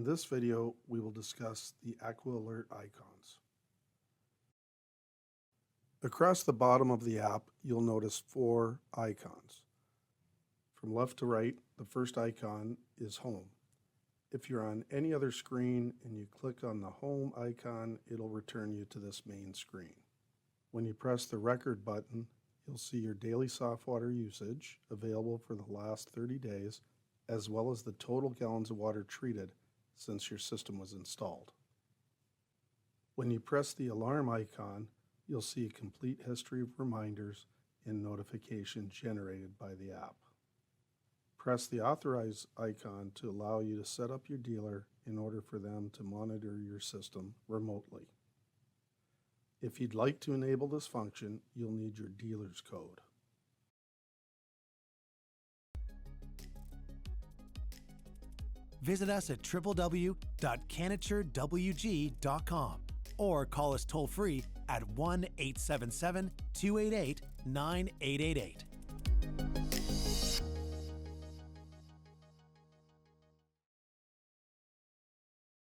this video, we will discuss the Aqua Alert icons. Across the bottom of the app, you'll notice 4 icons. From left to right, the first icon is Home. If you're on any other screen and you click on the Home icon, it'll return you to this main screen. When you press the Record button, you'll see your daily soft water usage available for the last 30 days, as well as the total gallons of water treated since your system was installed. When you press the Alarm icon, you'll see a complete history of reminders and notifications generated by the app. Press the Authorized icon to allow you to set up your dealer in order for them to monitor your system remotely. If you'd like to enable this function, you'll need your dealer's code. Visit us at www.canaturewg.com or call us toll-free at 1-877-288-9888.